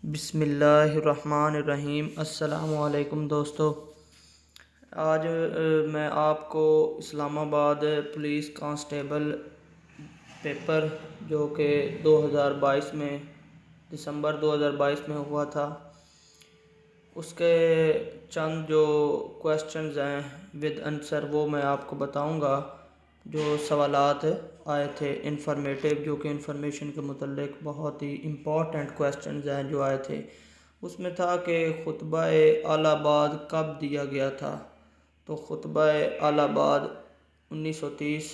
بسم اللہ الرحمن الرحیم۔ السلام علیکم دوستو، آج میں آپ کو اسلام آباد پولیس کانسٹیبل پیپر جو کہ 2022 میں دسمبر 2022 میں ہوا تھا، اس کے چند جو کویسچنز ہیں ود آنسر وہ میں آپ کو بتاؤں گا۔ جو سوالات آئے تھے انفارمیٹیو، جو کہ انفارمیشن کے متعلق بہت ہی امپورٹنٹ کویسچنز ہیں جو آئے تھے، اس میں تھا کہ خطبہ آل آباد کب دیا گیا تھا؟ تو خطبہ آل آباد 1930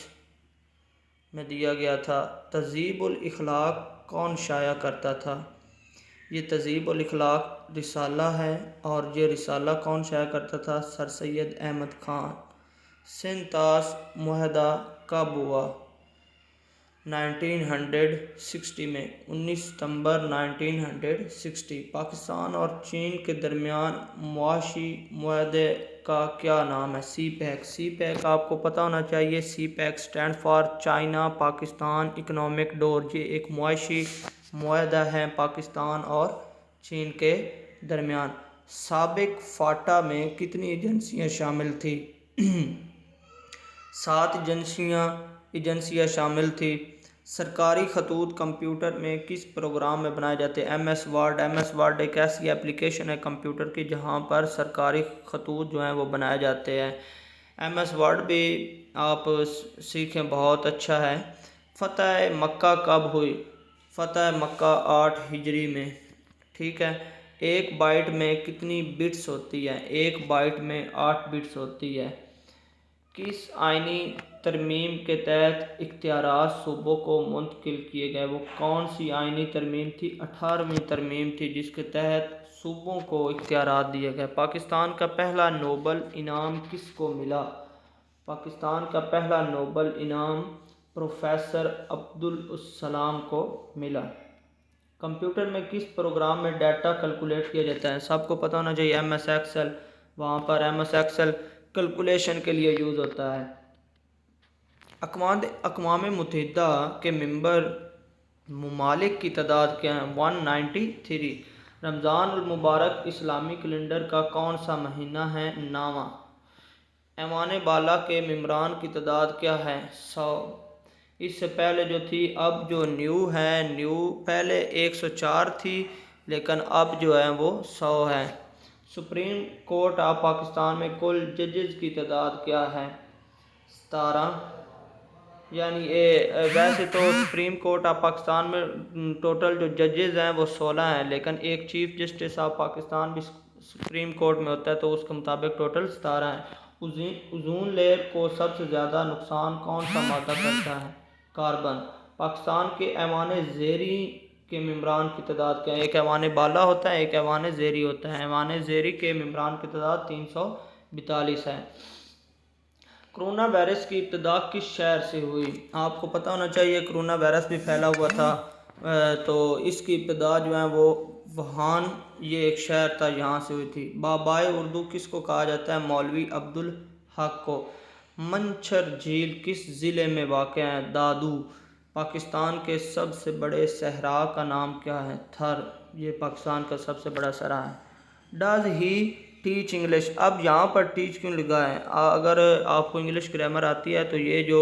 میں دیا گیا تھا۔ تہذیب الاخلاق کون شائع کرتا تھا؟ یہ تہذیب الاخلاق رسالہ ہے، اور یہ رسالہ کون شائع کرتا تھا؟ سر سید احمد خان۔ سندھ طاس معاہدہ کب ہوا؟ 1960 میں، 19 ستمبر 1960۔ پاکستان اور چین کے درمیان معاشی معاہدے کا کیا نام ہے؟ سی پیک۔ سی پیک آپ کو پتہ ہونا چاہیے، CPEC stand for China Pakistan economic door. یہ ایک معاشی معاہدہ ہے پاکستان اور چین کے درمیان۔ سابق فاٹا میں کتنی ایجنسیاں شامل تھیں؟ 7 ایجنسیاں شامل تھیں۔ سرکاری خطوط کمپیوٹر میں کس پروگرام میں بنائے جاتے ہیں؟ M S Word. M S Word ایک ایسی اپلیکیشن ہے کمپیوٹر کی جہاں پر سرکاری خطوط جو ہیں وہ بنائے جاتے ہیں۔ ایم ایس ورڈ بھی آپ سیکھیں، بہت اچھا ہے۔ فتح مکہ کب ہوئی؟ فتح مکہ 8 ہجری میں، ٹھیک ہے۔ ایک بائٹ میں کتنی بٹس ہوتی ہے؟ ایک بائٹ میں 8 بٹس ہوتی ہے۔ کس آئینی ترمیم کے تحت اختیارات صوبوں کو منتقل کیے گئے؟ وہ کون سی آئینی ترمیم تھی؟ 18ویں ترمیم تھی، جس کے تحت صوبوں کو اختیارات دیے گئے۔ پاکستان کا پہلا نوبل انعام کس کو ملا؟ پاکستان کا پہلا نوبل انعام پروفیسر عبدالسلام کو ملا۔ کمپیوٹر میں کس پروگرام میں ڈیٹا کیلکولیٹ کیا جاتا ہے؟ سب کو پتہ ہونا چاہیے ایم ایس ایکسل۔ وہاں پر ایم ایس ایکسل کیلکولیشن کے لیے یوز ہوتا ہے۔ اقوام متحدہ کے ممبر ممالک کی تعداد کیا ہے؟ 193۔ رمضان المبارک اسلامی کیلنڈر کا کون سا مہینہ ہے؟ 9واں۔ ایوان بالا کے ممبران کی تعداد کیا ہے؟ 100۔ اس سے پہلے جو تھی، اب جو نیو ہے، پہلے 104 تھی لیکن اب جو ہے وہ 100 ہے۔ سپریم کورٹ آف پاکستان میں کل ججز کی تعداد کیا ہے؟ 17۔ یعنی ویسے تو سپریم کورٹ آف پاکستان میں ٹوٹل جو ججز ہیں وہ 16 ہیں، لیکن ایک چیف جسٹس آف پاکستان بھی سپریم کورٹ میں ہوتا ہے، تو اس کے مطابق ٹوٹل 17 ہیں۔ اوزون لیئر کو سب سے زیادہ نقصان کون سا مادہ کرتا ہے؟ کاربن۔ پاکستان کے ایوان زیریں کے ممبران کی تعداد کیا ہے؟ ایک ایوان بالا ہوتا ہے، ایک ایوان زیریں ہوتا ہے۔ ایوان زیریں کے ممبران کی تعداد 342 ہے۔ کرونا وائرس کی ابتدا کس شہر سے ہوئی؟ آپ کو پتہ ہونا چاہیے کرونا وائرس بھی پھیلا ہوا تھا، تو اس کی ابتدا جو ہے وہ ووہان، یہ ایک شہر تھا، یہاں سے ہوئی تھی۔ بابائے اردو کس کو کہا جاتا ہے؟ مولوی عبدالحق کو۔ منچھر جھیل کس ضلع میں واقع ہے؟ دادو۔ پاکستان کے سب سے بڑے صحرا کا نام کیا ہے؟ تھر۔ یہ پاکستان کا سب سے بڑا صحرا ہے۔ Does he teach English? اب یہاں پر ٹیچ کیوں لکھا ہے؟ اگر آپ کو انگلش گرامر آتی ہے تو یہ جو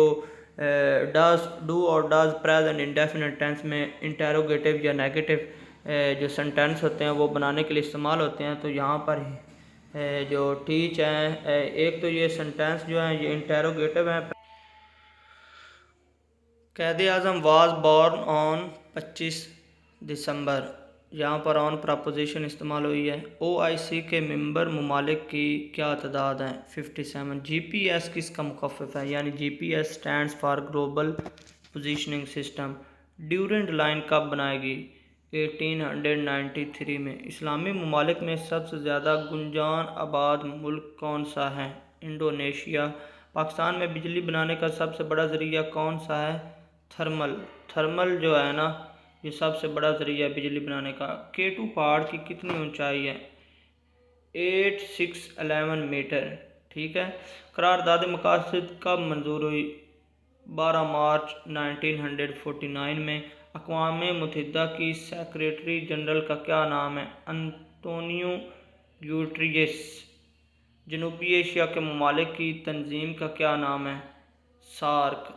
ڈز، ڈو اور ڈز پریزنٹ انڈیفینٹ ٹینس میں انٹیروگیٹو یا نیگیٹو جو سینٹینس ہوتے ہیں وہ بنانے کے لیے استعمال ہوتے ہیں، تو یہاں پر جو ٹیچ ہیں، ایک تو یہ سینٹینس جو ہیں یہ انٹیروگیٹو ہیں۔ قائد اعظم واز بورن آن 25 دسمبر، یہاں پر آن پراپوزیشن استعمال ہوئی ہے۔ او آئی سی کے ممبر ممالک کی کیا تعداد ہے؟ 57۔ جی پی ایس کس کا مخفف ہے؟ یعنی G P S stands for global positioning system. Durand line کب بنائی گئی؟ 1893 میں۔ اسلامی ممالک میں سب سے زیادہ گنجان آباد ملک کون سا ہے؟ انڈونیشیا۔ پاکستان میں بجلی بنانے کا سب سے بڑا ذریعہ کون سا ہے؟ تھرمل جو ہے نا، یہ سب سے بڑا ذریعہ بجلی بنانے کا۔ K2 پہاڑ کی کتنی اونچائی ہے؟ 8611 میٹر، ٹھیک ہے۔ قرارداد مقاصد کب منظور ہوئی؟ 12 مارچ 1949 میں۔ اقوام متحدہ کی سیکریٹری جنرل کا کیا نام ہے؟ انطونیو گوٹریس۔ جنوبی ایشیا کے ممالک کی تنظیم کا کیا نام ہے؟ سارک۔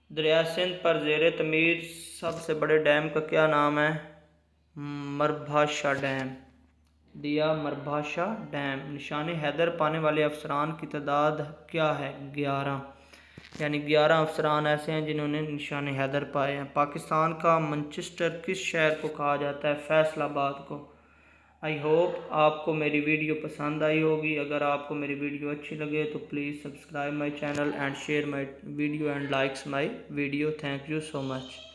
دریائے سندھ پر زیر تعمیر سب سے بڑے ڈیم کا کیا نام ہے؟ مربھاشا ڈیم۔ دیا مربھاشا ڈیم۔ نشان حیدر پانے والے افسران کی تعداد کیا ہے؟ 11، یعنی 11 افسران ایسے ہیں جنہوں نے نشان حیدر پائے ہیں۔ پاکستان کا مانچسٹر کس شہر کو کہا جاتا ہے؟ فیصل آباد کو۔ آئی ہوپ آپ کو میری ویڈیو پسند آئی ہوگی۔ اگر آپ کو میری ویڈیو اچھی لگے تو please subscribe my channel and share my video and likes my video. Thank you so much.